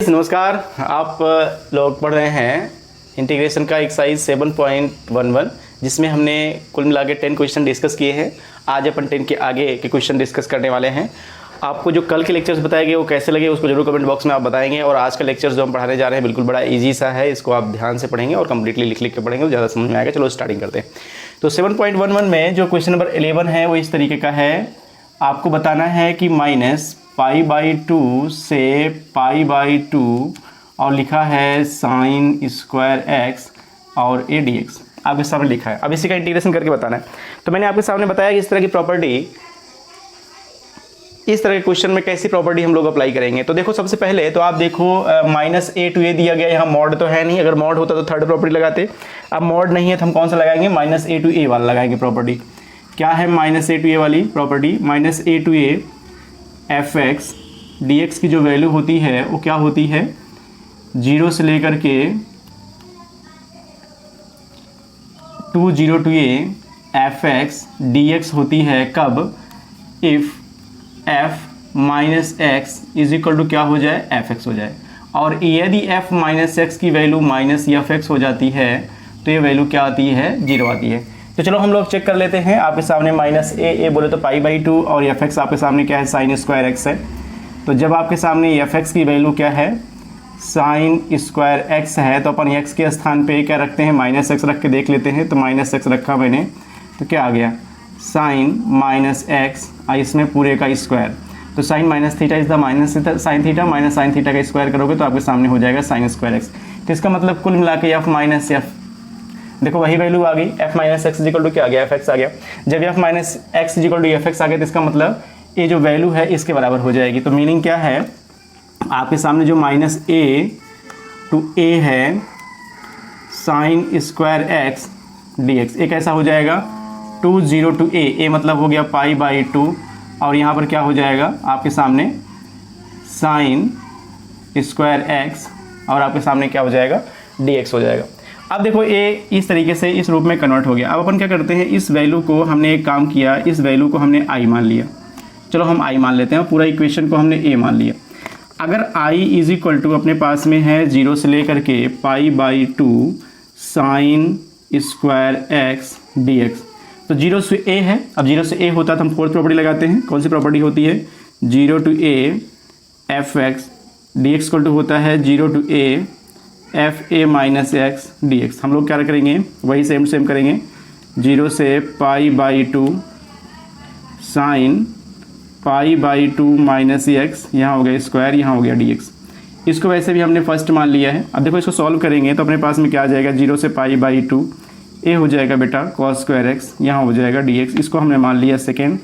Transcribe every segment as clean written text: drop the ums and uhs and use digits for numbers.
Guys नमस्कार। आप लोग पढ़ रहे हैं इंटीग्रेशन का एक्सरसाइज 7.11 जिसमें हमने कुल मिला के 10 क्वेश्चन डिस्कस किए हैं। आज अपन 10 के आगे के क्वेश्चन डिस्कस करने वाले हैं। आपको जो कल के लेक्चर्स बताए गए वो कैसे लगे उसको जरूर कमेंट बॉक्स में आप बताएंगे। और आज का लेक्चर जो हम पढ़ाने जा रहे हैं बिल्कुल बड़ा ईजी सा है, इसको आप ध्यान से पढ़ेंगे और कंप्लीटली लिख के पढ़ेंगे तो ज़्यादा समझ में आएगा। चलो स्टार्टिंग करते हैं। तो 7.11 में जो क्वेश्चन नंबर 11 है वो इस तरीके का है। आपको बताना है कि -π/2 से π/2 और लिखा है sin² और a dx आपके सामने लिखा है। अब इसी का इंटीग्रेशन करके बताना है। तो मैंने आपके सामने बताया कि इस तरह की प्रॉपर्टी, इस तरह के क्वेश्चन में कैसी प्रॉपर्टी हम लोग अप्लाई करेंगे। तो देखो सबसे पहले तो आप देखो -a to a दिया गया, यहाँ मॉड तो है नहीं। अगर मॉड होता तो थर्ड प्रॉपर्टी लगाते। अब मॉड नहीं है तो हम कौन सा लगाएंगे, -a to a वाला लगाएंगे प्रॉपर्टी। क्या है -a to a वाली property, -a to a fx dx की जो वैल्यू होती है वो क्या होती है, 0 से लेकर के 2 0 to a fx dx होती है कब, if f minus x is equal to क्या हो जाए, fx हो जाए। और यदि f माइनस एक्स की वैल्यू माइनस fx हो जाती है तो ये वैल्यू क्या आती है, 0 आती है। तो चलो हम लोग चेक कर लेते हैं। आपके सामने -a बोले तो π/2 और fx आपके सामने क्या है, sin² है। तो जब आपके सामने fx की वैल्यू क्या है, sin² है, तो अपन x के स्थान पे क्या रखते हैं, -x रख के देख लेते हैं। तो -x रखा मैंने तो क्या आ गया, sin -x, इसमें पूरे का स्क्वायर। तो sin -θ इज द sin θ का स्क्वायर करोगे तो आपके सामने हो जाएगा sin²x। तो इसका मतलब कुल मिला के f माइनस f, देखो वही वैल्यू आ गई, f minus x equal to क्या आ गया, fx आ गया। जब f minus x equal to fx आ गया तो इसका मतलब ये जो वैल्यू है इसके बराबर हो जाएगी। तो मीनिंग क्या है, आपके सामने जो -a to a है sin² dx, एक ऐसा हो जाएगा 2 0 to a मतलब हो गया π/2 और यहाँ पर क्या हो जाएगा आपके सामने sin² और आपके सामने क्या हो जाएगा, dx हो जाएगा। अब देखो ये इस तरीके से इस रूप में कन्वर्ट हो गया। अब अपन क्या करते हैं, इस वैल्यू को हमने एक काम किया, इस वैल्यू को हमने i मान लिया। चलो हम i मान लेते हैं, पूरा इक्वेशन को हमने a मान लिया। अगर i इज इक्वल टू अपने पास में है 0 से लेकर के π/2 sin² dx, तो 0 से a है। अब 0 से a होता है तो हम फोर्थ प्रॉपर्टी लगाते हैं। कौन सी प्रॉपर्टी होती है, 0 to a fx dx equal to होता है 0 to a fa minus x dx। हम लोग क्या करेंगे, वही सेम करेंगे, 0 से π/2 sin π/2 माइनस एक्स, यहाँ हो गया स्क्वायर, यहाँ हो गया dx। इसको वैसे भी हमने फर्स्ट मान लिया है। अब देखो इसको सॉल्व करेंगे तो अपने पास में क्या आ जाएगा, 0 से π/2 a हो जाएगा बेटा cos²x, यहाँ हो जाएगा dx। इसको हमने मान लिया सेकेंड,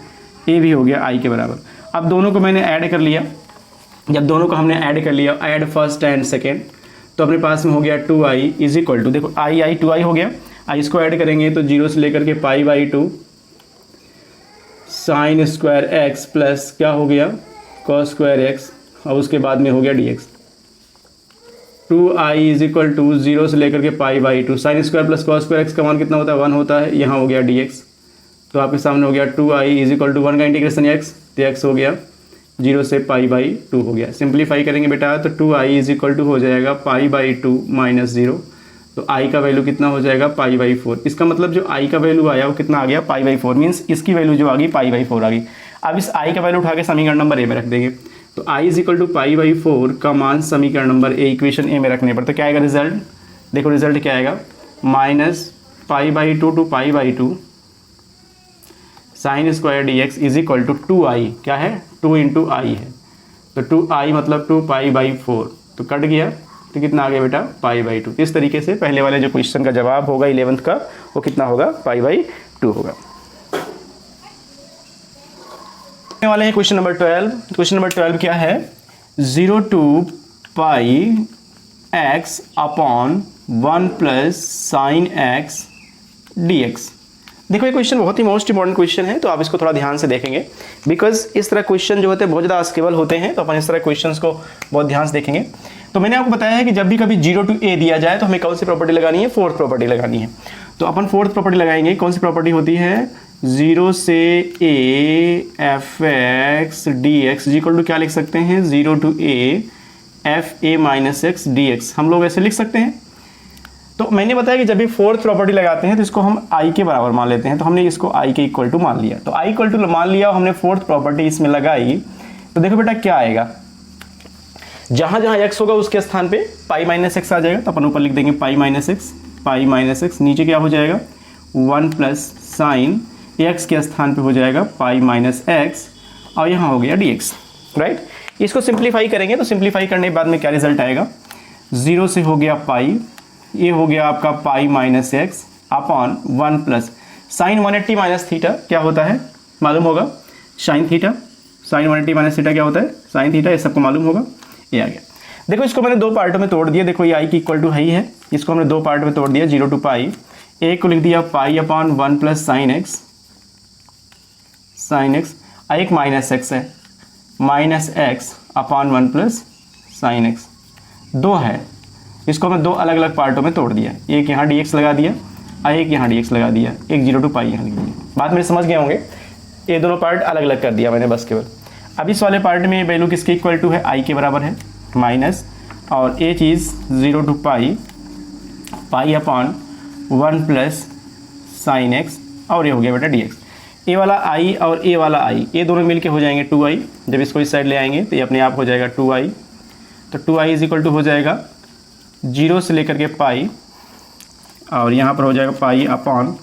a भी हो गया i के बराबर। अब दोनों को मैंने ऐड कर लिया। जब दोनों को हमने ऐड कर लिया, ऐड फर्स्ट एंड सेकेंड, तो अपने पास में हो गया 2i इज इक्वल टू, देखो i 2i हो गया। i इसको ऐड करेंगे तो 0 से लेकर के π/2 sin² प्लस क्या हो गया cos²x और उसके बाद में हो गया dx। 2i is equal to 0 से लेकर के π/2 sin² प्लस cos² का मान कितना होता है, 1 होता है, यहाँ हो गया dx। तो आपके सामने हो गया 2i इज इक्वल टू 1 का इंटीग्रेशन x, तो x हो गया 0 से π/2 हो गया। सिंप्लीफाई करेंगे बेटा तो 2i इज इक्वल टू हो जाएगा π/2 माइनस 0। तो i का वैल्यू कितना हो जाएगा, π/4। इसका मतलब जो i का वैल्यू आया वो कितना आ गया, π/4। मीन्स इसकी वैल्यू जो आ गई π/4 आ गई। अब इस i का वैल्यू उठा के समीकरण नंबर a में रख देंगे। तो i इज इक्वल टू π/4 का मान समीकरण नंबर a, इक्वेशन a में रखने पर तो क्या आएगा रिजल्ट, देखो रिजल्ट क्या आएगा, -π/2 to π/2 sin² dx is equal to 2i, क्या है 2 × i है। तो 2i मतलब 2π/4, तो कट गया तो कितना आ गया बेटा, π/2। इस तरीके से पहले वाले जो क्वेश्चन का जवाब होगा 11th का वो कितना होगा, π/2 होगा। वाले हैं क्वेश्चन नंबर 12। क्वेश्चन नंबर 12 क्या है, 0 to πx upon 1 plus sin x dx। देखो ये क्वेश्चन बहुत ही मोस्ट इंपॉर्टेंट क्वेश्चन है, तो आप इसको थोड़ा ध्यान से देखेंगे बिकॉज इस तरह क्वेश्चन जो होते हैं बहुत ज़्यादा अस्केबल होते हैं, तो अपन इस तरह क्वेश्चंस को बहुत ध्यान से देखेंगे। तो मैंने आपको बताया है कि जब भी कभी 0 to a दिया जाए तो हमें कौन सी प्रॉपर्टी लगानी है, फोर्थ प्रॉपर्टी लगानी है। तो अपन फोर्थ प्रॉपर्टी लगाएंगे। कौन सी प्रॉपर्टी होती है, 0 से a f x dx equal to क्या लिख सकते हैं, 0 to a f a minus x d x हम लोग ऐसे लिख सकते हैं। तो मैंने बताया कि जब भी फोर्थ प्रॉपर्टी लगाते हैं तो इसको हम आई के बराबर मान लेते हैं, तो हमने इसको आई के इक्वल टू मान लिया। तो आई इक्वल टू मान लिया और हमने फोर्थ प्रॉपर्टी इसमें लगाई, तो देखो बेटा क्या आएगा, जहां जहां एक्स होगा उसके स्थान पे पाई माइनस एक्स आ जाएगा, तो अपन ऊपर लिख देंगे पाई माइनस एक्स, नीचे क्या हो जाएगा 1 प्लस साइन एक्स के स्थान पे हो जाएगा पाई माइनस एक्स, और यहाँ हो गया डी एक्स, राइट। इसको सिंप्लीफाई करेंगे तो सिंप्लीफाई करने के बाद में क्या रिजल्ट आएगा, 0 से हो गया पाई, ये हो गया आपका pi minus x upon 1 plus sine 180 minus theta क्या होता है मालूम होगा, sine theta, sine 180 minus theta क्या होता है साइन थीटा, ये सबको मालूम होगा। ये आ गया। देखो इसको मैंने दो पार्टों में तोड़ दिया, देखो ये आई की इक्वल टू हाई है, इसको हमने दो पार्ट में तोड़ दिया 0 टू पाई, एक को लिख दिया पाई अपॉन 1 प्लस साइन एक्स, एक माइनस एक्स है, minus x upon 1 plus sine x, दो है, इसको मैं दो अलग अलग पार्टों में तोड़ दिया, एक यहाँ डी एक्स लगा दिया और एक यहाँ डी एक्स लगा दिया, एक 0 टू पाई यहाँ लिख दिया। बात मेरे समझ गए होंगे, ये दोनों पार्ट अलग अलग कर दिया मैंने बस केवल। अब इस वाले पार्ट में वैल्यू किसके इक्वल टू है, आई के बराबर है माइनस, और ये चीज़ 0 to pi, pi upon 1 plus sine x, और ये हो गया बेटा डी एक्स। ए वाला आई और ए वाला आई ये दोनों मिलके हो जाएंगे 2i, जब इसको इस साइड ले आएंगे तो ये अपने आप हो जाएगा 2i, तो 2i इज इक्वल टू हो जाएगा 0 से लेकर के पाई, और यहाँ पर हो जाएगा पाई अपॉन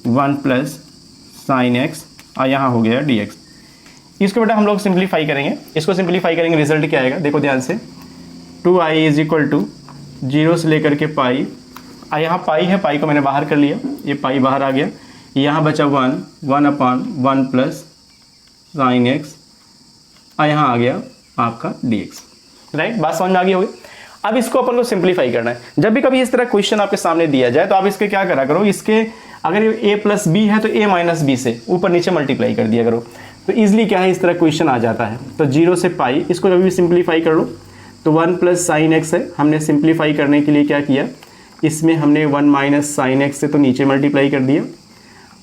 1 प्लस साइन एक्स, और यहाँ हो गया डी एक्स। इसको बेटा हम लोग सिंप्लीफाई करेंगे, इसको सिंप्लीफाई करेंगे रिजल्ट क्या आएगा देखो ध्यान से, 2i इज इक्वल टू 0 से लेकर के पाई, यहाँ पाई है, पाई को मैंने बाहर कर लिया, ये पाई बाहर आ गया, यहाँ बचा 1 अपॉन 1 प्लस साइन एक्स, और यहाँ आ गया आपका डी एक्स, राइट। बात समझ में आ गई होगी। अब इसको अपन को सिंप्लीफाई करना है। जब भी कभी इस तरह क्वेश्चन आपके सामने दिया जाए तो आप इसके क्या करा करो, इसके अगर a प्लस बी है तो a माइनस बी से ऊपर नीचे मल्टीप्लाई कर दिया करो, तो ईजिली क्या है इस तरह क्वेश्चन आ जाता है। तो 0 से पाई, इसको कभी भी सिंप्लीफाई कर लो, तो 1 प्लस साइन एक्स है, हमने सिंप्लीफाई करने के लिए क्या किया, इसमें हमने 1 माइनस साइन एक्स से तो नीचे मल्टीप्लाई कर दिया,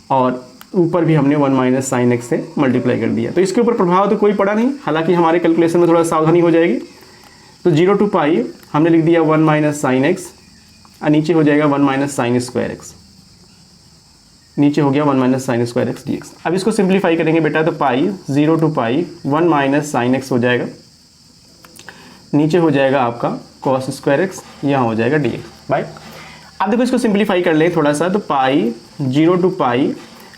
और ऊपर भी हमने 1 माइनस साइन एक्स से मल्टीप्लाई कर दिया। तो इसके ऊपर प्रभाव तो कोई पड़ा नहीं, हालांकि हमारे कैलकुलेशन में थोड़ा सावधानी हो जाएगी। तो 0 टू पाई हमने लिख दिया 1 माइनस साइन एक्स, और नीचे हो जाएगा 1 माइनस साइन स्क्वायर एक्स, नीचे हो गया 1 minus sine square x d x. अब इसको सिंप्लीफाई करेंगे बेटा, तो pi 0 to pi 1 minus sine x हो जाएगा, नीचे हो जाएगा आपका कॉस स्क्वायर एक्स, यहाँ हो जाएगा डी एक्स, राइट। अब देखो इसको सिंप्लीफाई कर ले थोड़ा सा, तो पाई 0 टू पाई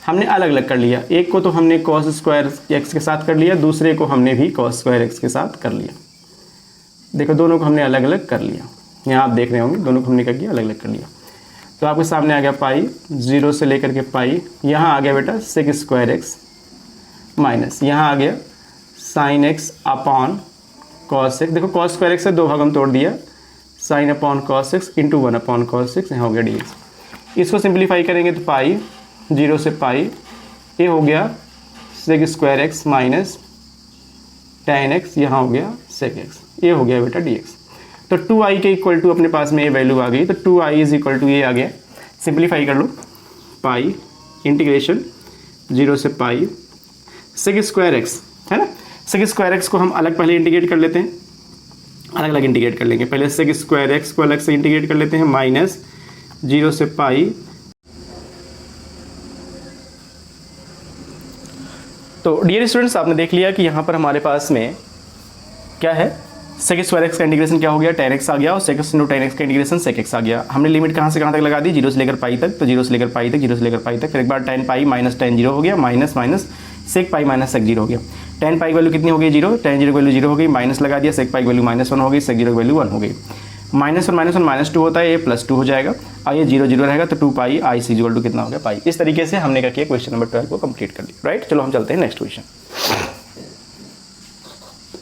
हमने अलग अलग कर लिया, एक को तो हमने कॉस स्क्वायर एक्स के साथ कर लिया, दूसरे को हमने भी कॉस स्क्वायर एक्स के साथ कर लिया। देखो दोनों को हमने अलग अलग कर लिया, यहाँ आप देख रहे होंगे दोनों को हमने क्या किया अलग अलग कर लिया। तो आपके सामने आ गया पाई 0 से लेकर के पाई, यहाँ आ गया बेटा सेक स्क्वायर एक्स माइनस, यहाँ आ गया sine x upon cos x. देखो कॉस स्क्वायर एक्स से दो भाग हम तोड़ दिया, sine upon cos x into 1 upon cos x, यहाँ हो गया डी एक्स। इसको सिंप्लीफाई करेंगे तो पाई 0 से पाई, ये हो गया sec square x minus tan x, यहाँ हो गया सेक एक्स, ये हो गया बेटा डी एक्स। तो 2i के इक्वल टू अपने पास में ये वैल्यू आ गई, तो 2i इज इक्वल टू ये आ गया, सिंप्लीफाई कर लो, पाई इंटीग्रेशन 0 से पाई सेक स्क्वायर एक्स है ना, सेक स्क्वायर एक्स को हम अलग पहले इंटीग्रेट कर लेते हैं, अलग अलग इंटीग्रेट कर लेंगे, पहले सेक स्क्वायर एक्स को अलग से इंटीग्रेट कर लेते हैं, माइनस 0 से पाई। तो डियर स्टूडेंट्स आपने देख लिया कि यहाँ पर हमारे पास में क्या है, सेक स्क्वायर एक्स का इंटीग्रेशन क्या हो गया tan x आ गया, और सेक इंटू tan x का इंटीग्रेशन सेक x आ गया। हमने लिमिट कहाँ से कहाँ तक लगा दी, 0 से लेकर पाई तक, तो 0 से लेकर पाई तक, 0 से लेकर पाई तक, फिर एक बार tan पाई माइनस tan 0 हो गया, minus minus sec pi minus sec 0 हो गया। tan पाई की वैल्यू कितनी हो गई 0, tan 0 की वैल्यू 0 हो गई, माइनस लगा दिया, सेक पाई की वैल्यू -1 हो गई, सेक 0 की वैल्यू 1 हो गई, -1 -1 -2 होता है, ये +2 हो जाएगा, और ये 0 0 रहेगा, तो 2 पाई आई सी इक्वल टू कितना हो गया पाई। इस तरीके से हमने क्या किया क्वेश्चन नंबर 12 को कंप्लीट कर लिया, राइट। चलो हम चलते हैं नेक्स्ट क्वेश्चन,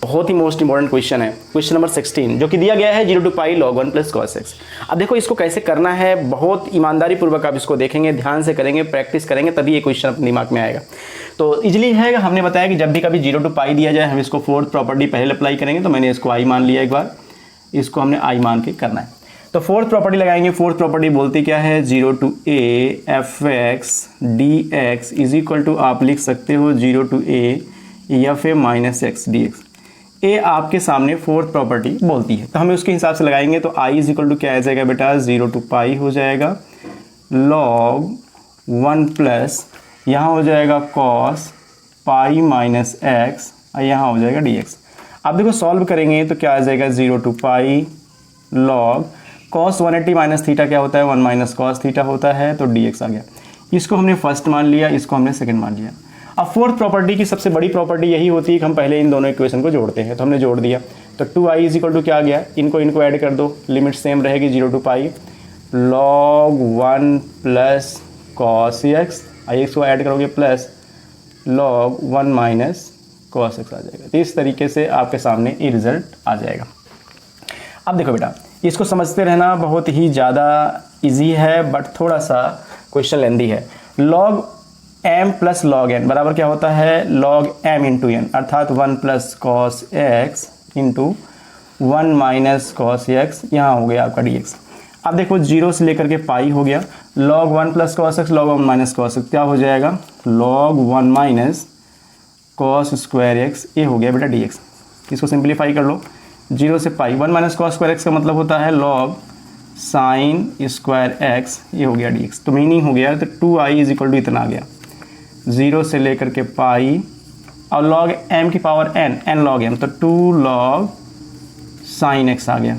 बहुत ही मोस्ट इंपॉर्टेंट क्वेश्चन है, क्वेश्चन नंबर 16, जो कि दिया गया है 0 to pi log 1 plus cos x. अब देखो इसको कैसे करना है, बहुत ईमानदारी पूर्वक आप इसको देखेंगे, ध्यान से करेंगे, प्रैक्टिस करेंगे, तभी ये क्वेश्चन अपने दिमाग में आएगा। तो इजीली है, हमने बताया कि जब भी कभी 0 टू पाई दिया जाए हम इसको फोर्थ प्रॉपर्टी पहले अप्लाई करेंगे, तो मैंने इसको आई मान लिया, एक बार इसको हमने आई मान के करना है। तो फोर्थ प्रॉपर्टी लगाएंगे, फोर्थ प्रॉपर्टी बोलती क्या है, 0 to a f x d x is equal to आप लिख सकते हो 0 to a f a minus x d x. ए आपके सामने फोर्थ प्रॉपर्टी बोलती है, तो हमें उसके हिसाब से लगाएंगे। तो आई इज इक्वल टू क्या आ जाएगा बेटा, 0 to पाई हो जाएगा log 1 प्लस यहाँ हो जाएगा cos पाई माइनस एक्स और यहाँ हो जाएगा dx। अब देखो सॉल्व करेंगे तो क्या आ जाएगा 0 to pi log cos 180 minus theta क्या होता है 1 माइनस कॉस थीटा होता है, तो dx आ गया। इसको हमने फर्स्ट मान लिया, इसको हमने सेकंड मान लिया। अब फोर्थ प्रॉपर्टी की सबसे बड़ी प्रॉपर्टी यही होती है कि हम पहले इन दोनों इक्वेशन को जोड़ते हैं, तो हमने जोड़ दिया। तो 2i इज इक्वल टू क्या आ गया, इनको ऐड कर दो, लिमिट सेम रहेगी 0 to pi log 1 plus cos x, ix को ऐड करोगे plus log 1 minus cos x आ जाएगा। तो इस तरीके से आपके सामने ये रिजल्ट आ जाएगा। अब देखो बेटा, इसको समझते रहना, बहुत ही ज़्यादा इजी है बट थोड़ा सा क्वेश्चन लेंदी है। log m plus log n बराबर क्या होता है, log m इंटू एन, अर्थात 1 plus cos x into 1 minus cos x, यहाँ हो गया आपका dx। अब देखो 0 से लेकर के पाई हो गया, log 1 plus cos x log 1 minus cos x क्या हो जाएगा, log 1 minus cos square x, ये हो गया बेटा dx। इसको सिंप्लीफाई कर लो, 0 से पाई 1 माइनस कॉस स्क्वायर एक्स का मतलब होता है log साइन स्क्वायर एक्स, ये हो गया dx। तो मीनिंग हो गया, तो 2i इज इक्वल टू इतना आ गया 0 से लेकर के पाई और log m की पावर n log m, तो 2 log साइन x आ गया।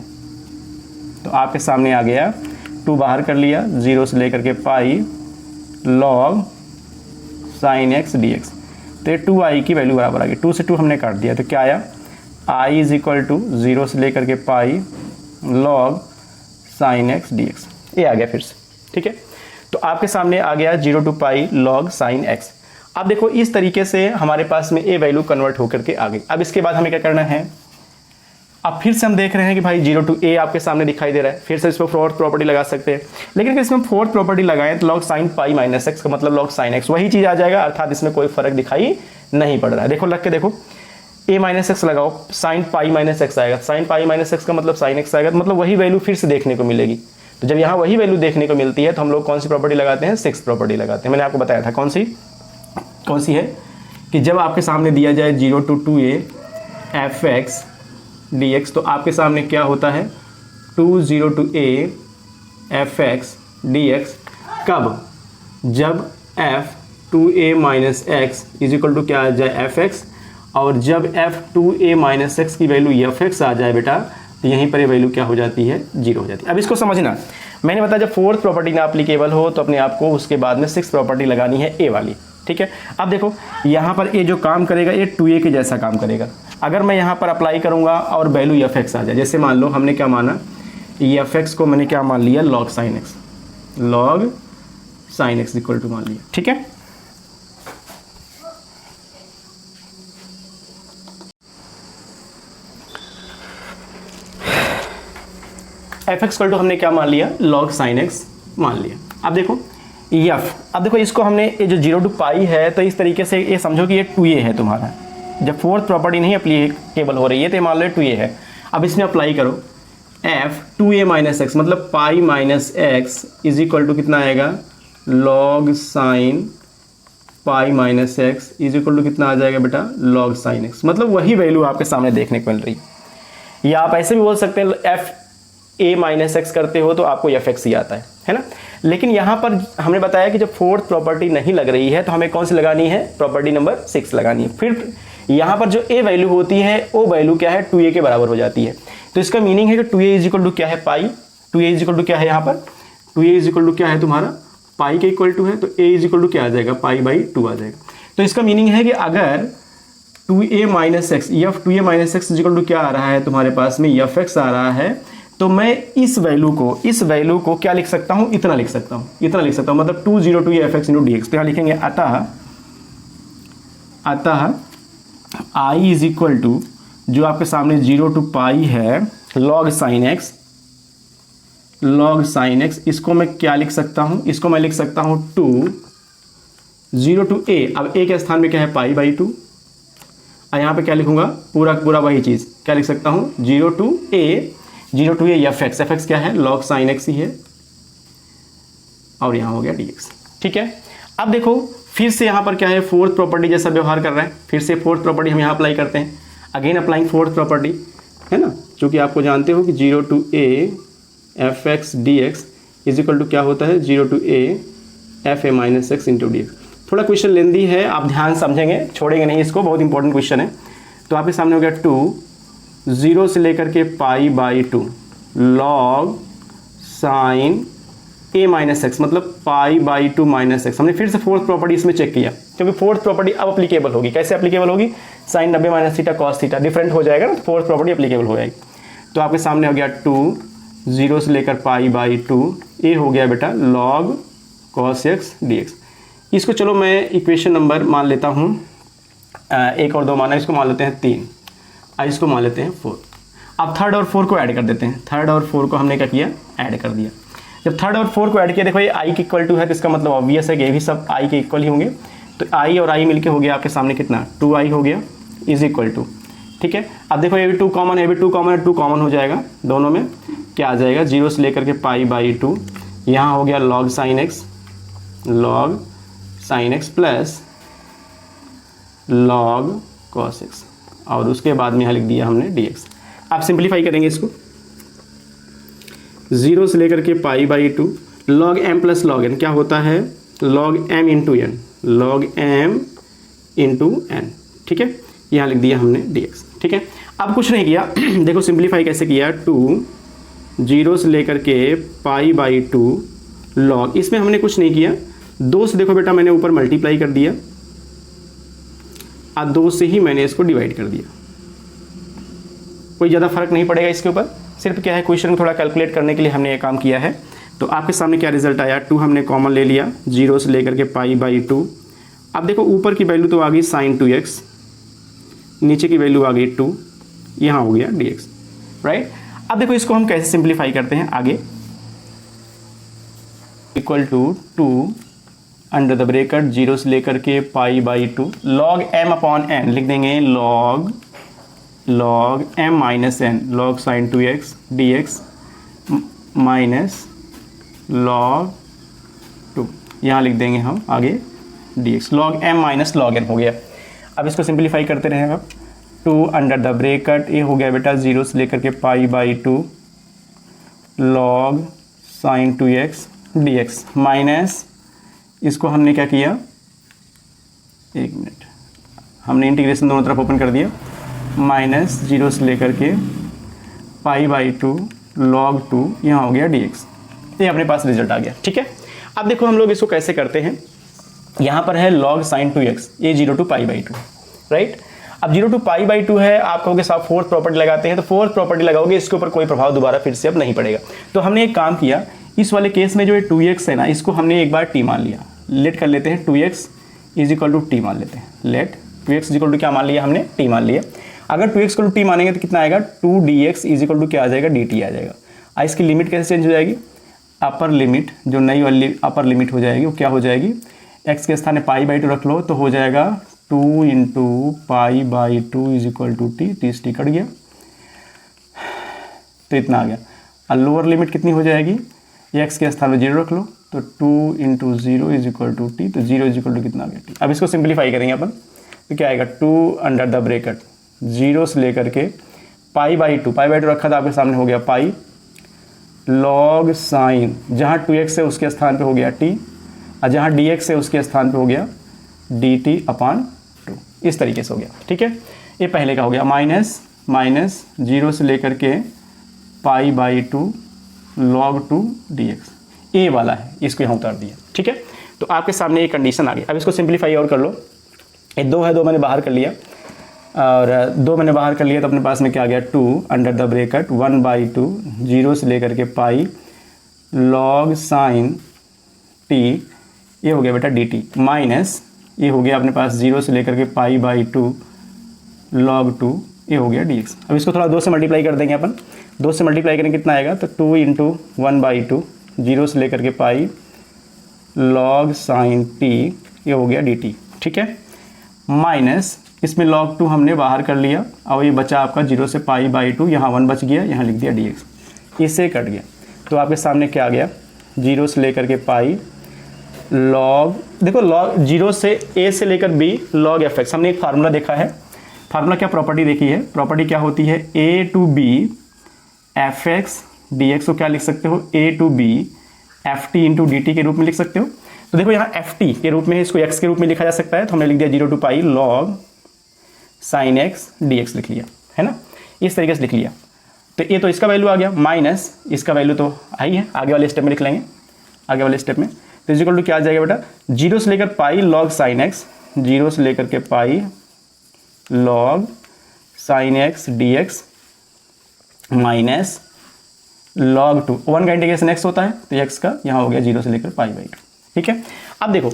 तो आपके सामने आ गया, 2 बाहर कर लिया, 0 से लेकर के पाई log साइन x dx। तो ये 2i की वैल्यू बराबर आ गई, 2 से 2 हमने काट दिया, तो क्या आया, i इज इक्वल टू 0 से लेकर के पाई log साइन x dx, ये आ गया फिर से। ठीक है, तो आपके सामने आ गया 0 to pi log sine x। अब देखो इस तरीके से हमारे पास में ए वैल्यू कन्वर्ट होकर के आ गई। अब इसके बाद हमें क्या करना है, अब फिर से हम देख रहे हैं कि भाई 0 to a आपके सामने दिखाई दे रहा है, फिर से इस पर फोर्थ प्रॉपर्टी लगा सकते हैं। लेकिन अगर इसमें फोर्थ प्रॉपर्टी लगाएं तो log sine pi minus x का मतलब log साइन एक्स वही चीज़ आ जाएगा, अर्थात इसमें कोई फर्क दिखाई नहीं पड़ रहा है। देखो लग के देखो, a माइनस एक्स लगाओ, साइन पाई माइनस एक्स आएगा, साइन पाई माइनस एक्स का मतलब साइन एक्स आएगा, तो मतलब वही वैल्यू फिर से देखने को मिलेगी। तो जब यहाँ वही वैल्यू देखने को मिलती है तो हम लोग कौन सी प्रॉपर्टी लगाते हैं, सिक्स्थ प्रॉपर्टी लगाते हैं। मैंने आपको बताया था कौन सी है, कि जब आपके सामने दिया जाए 0 to 2a fx dx, तो आपके सामने क्या होता है, 0 to a fx dx कब, जब f 2a minus x is equal to क्या आ जाए fx, और जब f 2a माइनस एक्स की वैल्यू fx आ जाए बेटा, तो यहीं पर ये वैल्यू क्या हो जाती है, 0 हो जाती है। अब इसको समझना, मैंने बताया जब फोर्थ प्रॉपर्टी ना अप्लीकेबल हो तो अपने आप को उसके बाद में सिक्स्थ प्रॉपर्टी लगानी है ए वाली। ठीक है, अब देखो यहाँ पर ये जो काम करेगा ये 2a के जैसा काम करेगा। अगर मैं यहाँ पर अप्लाई करूँगा और वैल्यू fx आ जाए, जैसे मान लो हमने क्या माना, fx को मैंने क्या मान लिया, log sine x equal to मान लिया। ठीक है, fx इक्वल टू हमने क्या मान लिया, log साइन एक्स मान लिया। अब देखो अब देखो इसको हमने, ये जो 0 to पाई है, तो इस तरीके से ये समझो कि ये 2a है तुम्हारा। जब फोर्थ प्रॉपर्टी नहीं अप्लीकेबल हो रही है तो ये मान लो 2a है। अब इसमें अप्लाई करो, f 2a माइनस एक्स मतलब pi minus x is equal to कितना आएगा, log sine pi minus x is equal to कितना आ जाएगा बेटा, log साइन एक्स, मतलब वही वैल्यू आपके सामने देखने को मिल रही है। या आप ऐसे भी बोल सकते हैं, f a माइनस एक्स करते हो तो आपको fx ही आता है ना। लेकिन यहाँ पर हमने बताया कि जब फोर्थ प्रॉपर्टी नहीं लग रही है तो हमें कौन सी लगानी है, प्रॉपर्टी नंबर 6 लगानी है। फिर यहाँ पर जो a वैल्यू होती है वो वैल्यू क्या है, 2a के बराबर हो जाती है। तो इसका मीनिंग है कि 2a इज इक्वल टू क्या है, पाई, 2a इज इक्वल टू क्या है, यहाँ पर 2a इज इक्वल टू क्या है तुम्हारा, पाई के इक्वल टू है, तो a इज इक्वल टू क्या आ जाएगा, पाई बाई 2 आ जाएगा। तो इसका मीनिंग है कि अगर 2a माइनस एक्स, या 2a minus x is equal to क्या आ रहा है तुम्हारे पास में, fx आ रहा है, तो मैं इस वैल्यू को क्या लिख सकता हूँ, इतना लिख सकता हूँ, मतलब 2 0 to fx इंटू dx। तो यहाँ लिखेंगे अतः i इज इक्वल टू, जो आपके सामने 0 to पाई है, log साइन एक्स, इसको मैं क्या लिख सकता हूँ, इसको मैं लिख सकता हूँ 2 0 to a, अब a के स्थान में क्या है, पाई बाई 2, और यहाँ पे क्या लिखूंगा, पूरा वही चीज़ क्या लिख सकता हूँ, 0 to a fx क्या है, log साइन एक्स ही है, और यहाँ हो गया dx। ठीक है, अब देखो फिर से यहाँ पर क्या है, फोर्थ प्रॉपर्टी जैसा व्यवहार कर रहा है, फिर से फोर्थ प्रॉपर्टी हम यहाँ अप्लाई करते हैं। अगेन अप्लाइंग फोर्थ प्रॉपर्टी, है ना, क्योंकि आपको जानते हो कि 0 to a f x d x is equal to क्या होता है 0 to a f a minus x into d x. थोड़ा क्वेश्चन लेंदी है, आप ध्यान समझेंगे, छोड़ेंगे नहीं इसको, बहुत इंपॉर्टेंट क्वेश्चन है। तो आपके सामने हो गया 2 0 से लेकर के pi by 2 log sign A minus x, मतलब पाई बाई 2 माइनस एक्स। हमने फिर से फोर्थ प्रॉपर्टी इसमें चेक किया, क्योंकि फोर्थ प्रॉपर्टी अब अप्लीकेबल होगी। कैसे अप्लीकेबल होगी? Sine 90 minus theta cos theta different हो जाएगा ना, तो फोर्थ प्रॉपर्टी अप्लीकेबल हो जाएगी। तो आपके सामने हो गया 2 0 से लेकर पाई बाई 2, ए हो गया बेटा log cos x d x. इसको चलो मैं इक्वेशन नंबर मान लेता हूँ, 1 और 2 माना, इसको मान लेते हैं 3, इसको मान लेते हैं 4। अब थर्ड और 4 को ऐड कर देते हैं। थर्ड और 4 को हमने क्या किया? ऐड कर दिया। जब थर्ड और 4 को ऐड किया, देखो ये आई के इक्वल टू है, तो इसका मतलब ऑब्वियस है कि ये भी सब आई के इक्वल ही होंगे। तो आई और आई मिलके हो गया आपके सामने कितना? 2i हो गया इज इक्वल टू, ठीक है। अब देखो ये भी 2 कॉमन है, ये भी 2 कॉमन है, 2 कॉमन हो जाएगा दोनों में, क्या आ जाएगा 0 से लेकर के पाई बाई 2, यहाँ हो गया log sine x plus log cos x, और उसके बाद में यहाँ लिख दिया हमने dx। आप सिंप्लीफाई करेंगे इसको, 0 से लेकर के pi by 2 log m plus log n, क्या होता है log m into n, log m into n, ठीक है। यहाँ लिख दिया हमने dx, ठीक है। अब कुछ नहीं किया देखो सिंप्लीफाई कैसे किया, 2 0 से लेकर के पाई बाई 2 लॉग, इसमें हमने कुछ नहीं किया, 2 से देखो बेटा मैंने ऊपर मल्टीप्लाई कर दिया और 2 से ही मैंने इसको डिवाइड कर दिया। कोई ज़्यादा फर्क नहीं पड़ेगा इसके ऊपर, सिर्फ क्या है क्वेश्चन को थोड़ा कैलकुलेट करने के लिए हमने ये काम किया है। तो आपके सामने क्या रिजल्ट आया, 2 हमने कॉमन ले लिया 0 से लेकर के पाई बाई 2। अब देखो ऊपर की वैल्यू तो आ गई साइन 2x, नीचे की वैल्यू आ गई 2, यहाँ हो गया dx, राइट। अब देखो इसको हम कैसे सिंप्लीफाई करते हैं आगे, equal to 2 under the bracket 0 से लेकर के pi by 2 log m upon n, लिख देंगे log m minus n, log sine 2x dx minus log 2, यहाँ लिख देंगे हम आगे dx, log m minus log n हो गया। अब इसको सिंप्लीफाई करते रहेंगे आप, 2 अंडर द ब्रैकेट, ये हो गया बेटा 0 से लेकर के pi by 2 log sine 2x dx minus, इसको हमने क्या किया, 1 मिनट, हमने इंटीग्रेशन दोनों तरफ ओपन कर दिया, माइनस 0 से लेकर के पाई बाई 2 लॉग 2, यहाँ हो गया dx। ये अपने पास रिजल्ट आ गया, ठीक है। अब देखो हम लोग इसको कैसे करते हैं, यहाँ पर है लॉग साइन 2x, ये 0 to पाई बाई 2, राइट। अब 0 to पाई बाई 2 है, आप कहोगे साहब फोर्थ प्रॉपर्टी लगाते हैं, तो फोर्थ प्रॉपर्टी लगाओगे, इसके ऊपर कोई प्रभाव दोबारा फिर से अब नहीं पड़ेगा। तो हमने एक काम किया, इस वाले केस में जो ये 2x है ना, इसको हमने एक बार t मान लिया, लेट कर लेते हैं 2x is equal to T मान लेते हैं, late 2x is equal to क्या मान लिया हमने, t मान लिया। अगर 2x इक्वल टू t मानेंगे तो कितना आएगा, 2dx इज इक्वल टू क्या आ जाएगा, dt आ जाएगा। इसकी लिमिट कैसे चेंज हो जाएगी, अपर लिमिट, जो नई वाली अपर लिमिट हो जाएगी वो क्या हो जाएगी, x के स्थान में पाई बाई 2 रख लो तो हो जाएगा 2 into pi by 2 is equal to t, 30 t cut गया तो इतना आ गया। और लोअर लिमिट कितनी हो जाएगी, x के स्थान में 0 रख लो तो 2 into 0 is equal to t, तो 0 इज इक्वल टू कितना आ गया टी। अब इसको सिंप्लीफाई करेंगे अपन, तो क्या आएगा 2 अंडर द ब्रैकेट 0 से लेकर के पाई बाई 2 रखा था आपके सामने, हो गया पाई लॉग साइन, जहाँ 2x है उसके स्थान पे हो गया t, और जहाँ dx है उसके स्थान पे हो गया dt अपॉन 2, इस तरीके से हो गया, ठीक है। ये पहले का हो गया, माइनस 0 से लेकर के पाई बाई 2 लॉग 2 dx, ए वाला है, इसको यहाँ उतार दिया, ठीक है। तो आपके सामने ये कंडीशन आ गई। अब इसको सिंप्लीफाई और कर लो, ये 2 है, 2 मैंने बाहर कर लिया, और 2 मैंने बाहर कर लिया तो अपने पास में क्या आ गया, 2 अंडर द ब्रैकेट 1/2 0 से लेकर के पाई लॉग साइन t, ये हो गया बेटा dt, माइनस ये हो गया अपने पास 0 से लेकर के पाई बाई 2 लॉग 2, ये हो गया dx। अब इसको थोड़ा 2 से मल्टीप्लाई कर देंगे अपन, 2 से मल्टीप्लाई करेंगे कितना आएगा, तो 2 इंटू 1/2 0 से लेकर के पाई लॉग साइन t, ये हो गया dt, ठीक है। माइनस इसमें log 2 हमने बाहर कर लिया, और ये बचा आपका 0 से पाई बाई 2, यहाँ 1 बच गया, यहाँ लिख दिया dx, इससे कट गया। तो आपके सामने क्या आ गया, 0 से लेकर के पाई लॉग, देखो लॉग 0 से a से लेकर b लॉग fx, हमने एक फार्मूला देखा है, फार्मूला क्या, प्रॉपर्टी देखी है, प्रॉपर्टी क्या होती है, a to b f x d x को क्या लिख सकते हो, a to b f t into d t के रूप में लिख सकते हो। तो देखो यहाँ एफ टी के रूप में, इसको एक्स के रूप में लिखा जा सकता है, तो हमने लिख दिया 0 to pi log sine x d x लिख लिया, है ना, इस तरीके से लिख लिया। तो ये तो इसका वैल्यू आ गया, माइनस इसका वैल्यू तो आई है, आगे वाले स्टेप में लिख लेंगे, आगे वाले स्टेप में। तो इज इक्वल टू क्या आ जाएगा बेटा, 0 से लेकर पाई लॉग साइन एक्स, 0 से लेकर के pi log sine x d x minus log 2, 1 का इंटीग्रेशन x होता है, तो x का यहाँ हो गया 0 से लेकर पाई बाई 2। ठीक है, अब देखो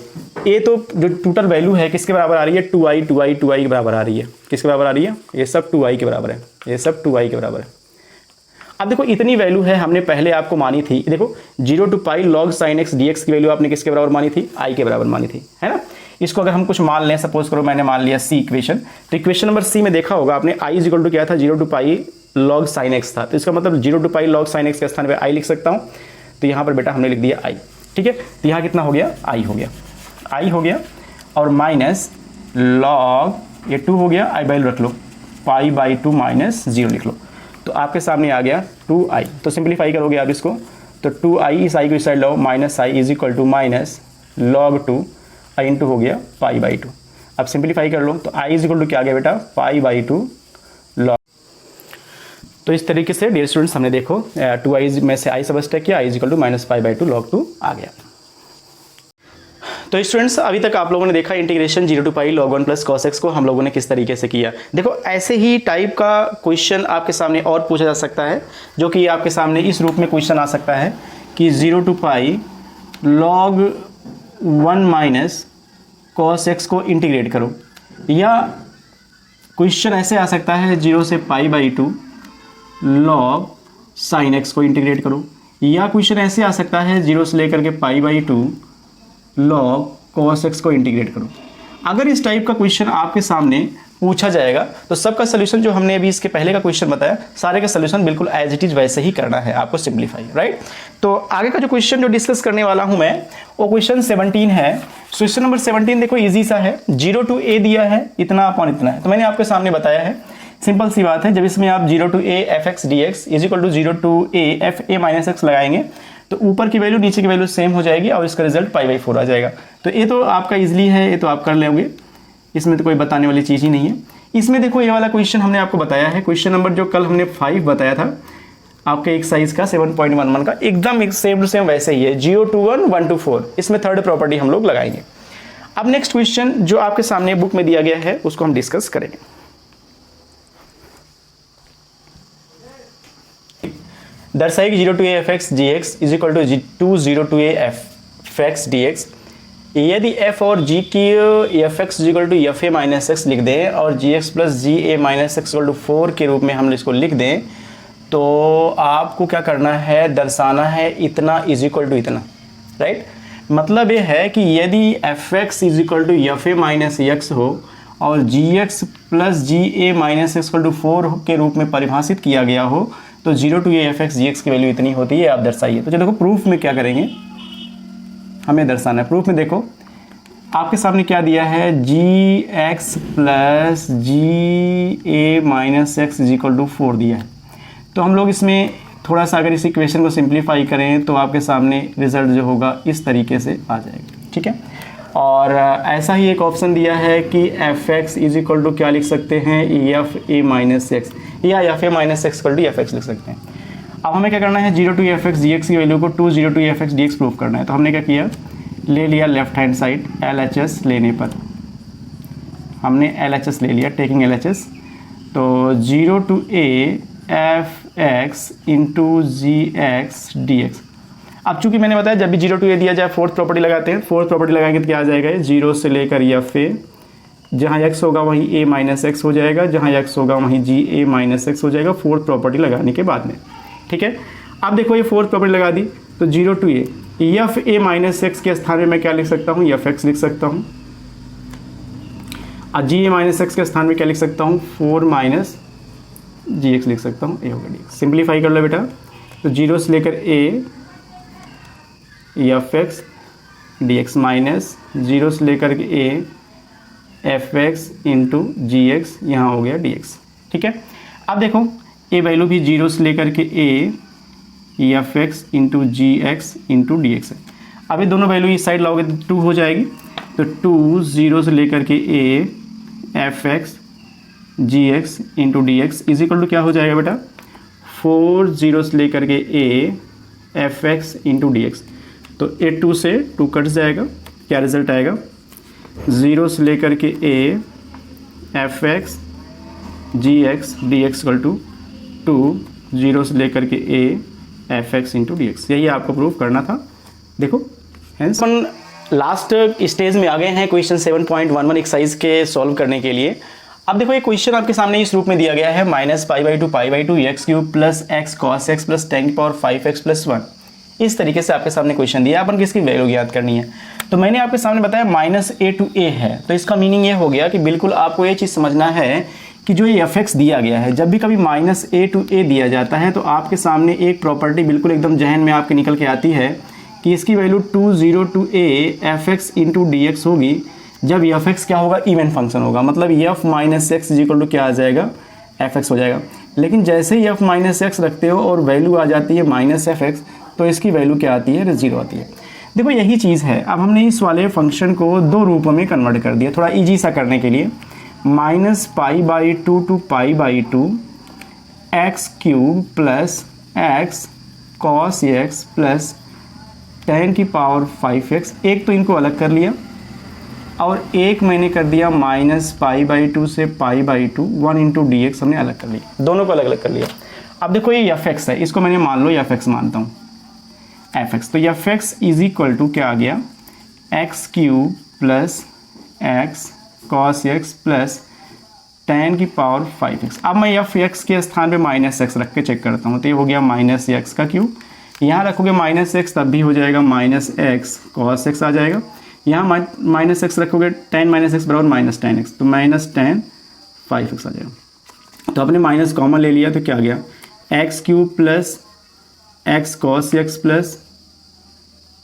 ये तो जो टोटल वैल्यू है किसके बराबर आ रही है, 2i के बराबर आ रही है, किसके बराबर आ रही है, ये सब 2i के बराबर है, ये सब 2i के बराबर है। अब देखो इतनी वैल्यू है, हमने पहले आपको मानी थी, देखो 0 to pi log sine x d x की वैल्यू आपने किसके बराबर मानी थी, i के बराबर मानी थी, है ना। इसको अगर हम कुछ मान लें, सपोज करो मैंने मान लिया सी इक्वेशन, तो इक्वेशन नंबर सी में देखा होगा आपने i इज इक्वल टू क्या था, 0 to pi log sine x था, तो इसका मतलब 0 to pi log sine x के स्थान पे i लिख सकता हूँ, तो यहाँ पर बेटा हमने लिख दिया i। ठीक है, तो यहाँ कितना हो गया, i हो गया, और माइनस लॉग ये 2 हो गया, i वैल्यू रख लो, पाई बाई 2 माइनस 0 लिख लो, तो आपके सामने आ गया 2i। तो सिंप्लीफाई करोगे आप इसको, तो 2i इस i को इस साइड लाओ, minus i is equal to minus log 2 i into हो गया पाई बाई 2। अब सिंप्लीफाई कर लो, तो i इज इक्वल टू क्या आ गया बेटा, पाई बाई 2 लॉग। तो इस तरीके से डियर स्टूडेंट्स हमने देखो 2i में से i सबस्ट्रैक्ट किया, i is equal to minus pi by 2 log 2 आ गया। तो स्टूडेंट्स अभी तक आप लोगों ने देखा integration 0 to pi log 1 plus cos x को हम लोगों ने किस तरीके से किया। देखो ऐसे ही टाइप का क्वेश्चन आपके सामने और पूछा जा सकता है, जो कि आपके सामने इस रूप में क्वेश्चन आ सकता है कि 0 to pi log 1 minus cos x को इंटीग्रेट करो, या क्वेश्चन ऐसे आ सकता है 0 से पाई बाई 2 लॉग साइन एक्स को इंटीग्रेट करो, या क्वेश्चन ऐसे आ सकता है 0 से लेकर के pi by 2 log cos x को इंटीग्रेट करो। अगर इस टाइप का क्वेश्चन आपके सामने पूछा जाएगा तो सबका सोल्यूशन जो हमने अभी इसके पहले का क्वेश्चन बताया, सारे का सोल्यूशन बिल्कुल एज इट इज वैसे ही करना है आपको, सिंप्लीफाई, राइट। तो आगे का जो क्वेश्चन जो डिस्कस करने वाला हूं मैं, वो क्वेश्चन 17 है। क्वेश्चन नंबर 17 देखो इजी सा है, 0 to a दिया है, इतना अपॉन इतना है, तो मैंने आपके सामने बताया है, सिंपल सी बात है, जब इसमें आप 0 to a f x d x is equal to 0 to a f a minus x लगाएंगे तो ऊपर की वैल्यू नीचे की वैल्यू सेम हो जाएगी और इसका रिजल्ट पाई बाई 4 आ जाएगा। तो ये तो आपका इजली है, ये तो आप कर लोगे, इसमें तो कोई बताने वाली चीज़ ही नहीं है। इसमें देखो ये वाला क्वेश्चन हमने आपको बताया है, क्वेश्चन नंबर जो कल हमने 5 बताया था आपके एक्सरसाइज का 7.11 का, एकदम सेम टू सेम वैसे ही है, 0 to 1 1 to 4, इसमें थर्ड प्रॉपर्टी हम लोग लगाएंगे। अब नेक्स्ट क्वेश्चन जो आपके सामने बुक में दिया गया है उसको हम डिस्कस करेंगे। दर्शाएगी 0 to a f x g x is equal to 0 to a f x d x. यदि f और g की f x equal to f a minus x लिख दें और g x plus g a minus x equal to 4 के रूप में हम इसको लिख दें, तो आपको क्या करना है, दर्शाना है इतना इज इक्वल टू इतना, राइट। मतलब ये है कि यदि f x is equal to f a minus x हो और g x plus g a minus x equal to 4 के रूप में परिभाषित किया गया हो, तो 0 to a f x g x की वैल्यू इतनी होती है, आप दर्शाइए। तो चलो देखो प्रूफ में क्या करेंगे, हमें दर्शाना है। प्रूफ में देखो आपके सामने क्या दिया है, g x plus g a minus x is equal to 4 दिया है। तो हम लोग इसमें थोड़ा सा अगर इस इक्वेशन को सिंप्लीफाई करें तो आपके सामने रिजल्ट जो होगा इस तरीके से आ जाएगा, ठीक है। और ऐसा ही एक ऑप्शन दिया है कि f x is equal to क्या लिख सकते हैं, एफ ए माइनस एक्स, या f a minus x equal to f x लिख सकते हैं। अब हमें क्या करना है, 0 to F x d x की वैल्यू को 2 0 to F x d x proof करना है। तो हमने क्या किया, ले लिया left hand side, L H S लेने पर हमने एल एच एस ले लिया, टेकिंग एल एच एस। तो 0 to a f x into g x d x. अब चूंकि मैंने बताया जब भी 0 to a दिया जाए फोर्थ प्रॉपर्टी लगाते हैं, फोर्थ प्रॉपर्टी लगाएंगे तो क्या आ जाएगा, 0 से लेकर एफ ए, जहाँ x होगा वहीं a माइनस एक्स हो जाएगा, जहाँ x होगा वहीं जी ए माइनस एक्स हो जाएगा फोर्थ प्रॉपर्टी लगाने के बाद में, ठीक है। अब देखो ये फोर्थ प्रॉपर्टी लगा दी, तो 0 to a f a minus x के स्थान में मैं क्या लिख सकता हूँ, एफ एक्स लिख सकता हूँ, और जी ए माइनस एक्स के स्थान में क्या लिख सकता हूँ, 4 माइनस जी एक्स लिख सकता हूँ, ए होगा डी एक्स। सिंप्लीफाई कर लो बेटा, तो 0 से लेकर a f x d x minus 0 से लेकर के a f x into g x, यहाँ हो गया डी एक्स। ठीक है, अब देखो ए वैल्यू भी जीरो से लेकर के a f x into g x into d x है। अब ये दोनों वैल्यू इस साइड लाओगे तो 2 हो जाएगी, तो 2 जीरो से लेकर के a f x g x into d x is equal to क्या हो जाएगा बेटा, 4 जीरो से लेकर के a f x into d x. तो ए 2 से 2 कट जाएगा, क्या रिजल्ट आएगा, 0 से लेकर के a f x g x d x equal to 2 zero से लेकर के a f x into d x. यही आपको प्रूव करना था। देखो हेंस अपन लास्ट स्टेज में आ गए हैं क्वेश्चन 7.11 एक्सरसाइज के सॉल्व करने के लिए। अब देखो ये क्वेश्चन आपके सामने इस रूप में दिया गया है, -π/2 x cube plus x cos x plus 10⁵ plus 1। इस तरीके से आपके सामने क्वेश्चन दिया, अपन किसकी वैल्यू ज्ञात करनी है। तो मैंने आपके सामने बताया -a to a है, तो इसका मीनिंग ये हो गया कि बिल्कुल आपको ये चीज़ समझना है कि जो ये एफ एक्स दिया गया है, जब भी कभी -a to a दिया जाता है तो आपके सामने एक प्रॉपर्टी बिल्कुल एकदम जहन में आपके निकल के आती है कि इसकी value 2 0 to a f x into d x होगी, जब एफ एक्स क्या होगा, इवन फंक्शन होगा, मतलब f minus x is equal to क्या आ जाएगा, एफ एक्स हो जाएगा। लेकिन जैसे ही एफ माइनस एक्स रखते हो और वैल्यू आ जाती है माइनस एफ एक्स, तो इसकी वैल्यू क्या आती है, 0 आती है। देखो यही चीज़ है। अब हमने इस वाले फंक्शन को 2 रूपों में कन्वर्ट कर दिया थोड़ा ईजी सा करने के लिए, -π/2 to π/2 x cube plus x cos x plus 10⁵x। एक तो इनको अलग कर लिया और एक मैंने कर दिया -π/2 से π/2 1 इंटू डी एक्स हमने अलग कर लिया, दोनों को अलग अलग कर लिया। अब देखो ये एफ एक्स है, इसको मैंने मान लो एफ एक्स मानता हूँ, एफ एक्स। तो f x is equal to क्या आ गया, x cube plus x cos x plus 10⁵x। अब मैं एफ एक्स के स्थान पे -x रख के चेक करता हूँ, तो ये हो गया -x का क्यूब। यहाँ रखोगे -x तब भी हो जाएगा -x cos x आ जाएगा। यहाँ -x रखोगे 10 - x बराबर -10x, तो -10⁵x आ जाएगा। तो आपने माइनस कॉमन ले लिया तो क्या आ गया, x cube plus x cos x plus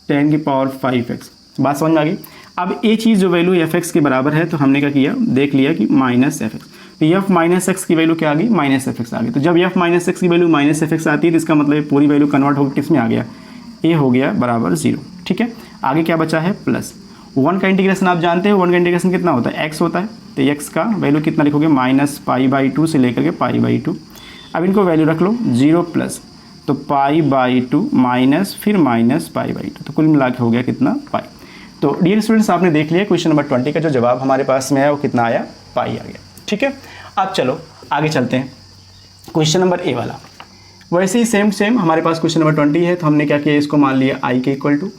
10⁵x। बात समझ में आ गई। अब ये चीज़ जो वैल्यू एफ एक्स के बराबर है, तो हमने क्या किया, देख लिया कि -f(x), तो एफ माइनस एक्स की वैल्यू क्या आ गई, -f(x) आ गई। तो जब एफ माइनस एक्स की वैल्यू -f(x) आती है तो इसका मतलब पूरी वैल्यू कन्वर्ट होकर किस में आ गया, ए हो गया बराबर 0। ठीक है, आगे क्या बचा है, प्लस 1 का इंटीग्रेशन आप जानते हो, 1 का इंटीग्रेशन कितना होता है, x होता है। तो x का वैल्यू कितना लिखोगे, -π/2 से लेकर के π/2। अब इनको वैल्यू रख लो 0 प्लस, तो π/2 माइनस फिर -π/2, तो कुल मिला के हो गया कितना, पाई। तो डियर स्टूडेंट्स, आपने देख लिया क्वेश्चन नंबर 20 का जो जवाब हमारे पास में है वो कितना आया, पाई आ गया। ठीक है, अब चलो आगे चलते हैं क्वेश्चन नंबर ए वाला। वैसे ही सेम हमारे पास क्वेश्चन नंबर 20 है, तो हमने क्या किया, इसको मान लिया i के इक्वल टू।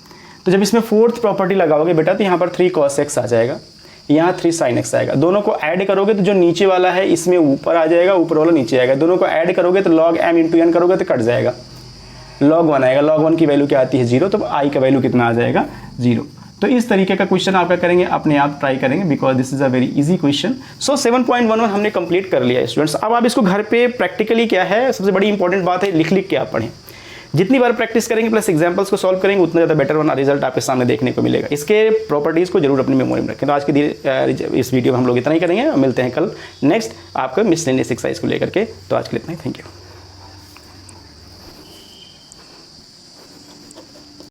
तो जब इसमें 4th प्रॉपर्टी लगाओगे बेटा, तो यहाँ पर 3 cos x आ जाएगा, यहाँ 3 sin x आएगा। दोनों को ऐड करोगे तो जो नीचे वाला है इसमें ऊपर आ जाएगा, ऊपर वाला नीचे आएगा। दोनों को ऐड करोगे तो log m इंटू n करोगे तो कट जाएगा, log 1 आएगा। log 1 की वैल्यू क्या आती है, 0, तो i का वैल्यू कितना आ जाएगा, 0। तो इस तरीके का क्वेश्चन आप क्या करेंगे, अपने आप ट्राई करेंगे, because this is a very easy question. So 7.11 हमने कंप्लीट कर लिया स्टूडेंट्स। अब आप इसको घर पे प्रैक्टिकली क्या है, सबसे बड़ी इंपॉर्टेंट बात है, लिख के आप पढ़ें। जितनी बार प्रैक्टिस करेंगे प्लस एग्जांपल्स को सॉल्व करेंगे, उतना ज़्यादा बेटर वाला रिजल्ट आपके सामने देखने को मिलेगा। इसके प्रॉपर्टीज़ को जरूर अपनी मेमोरी में रखें। तो आज की इस वीडियो में हम लोग इतना ही करेंगे, मिलते हैं कल नेक्स्ट आपका मिसलेनियस एक्सरसाइज को लेकर के। तो आज के लिए इतना ही, थैंक यू।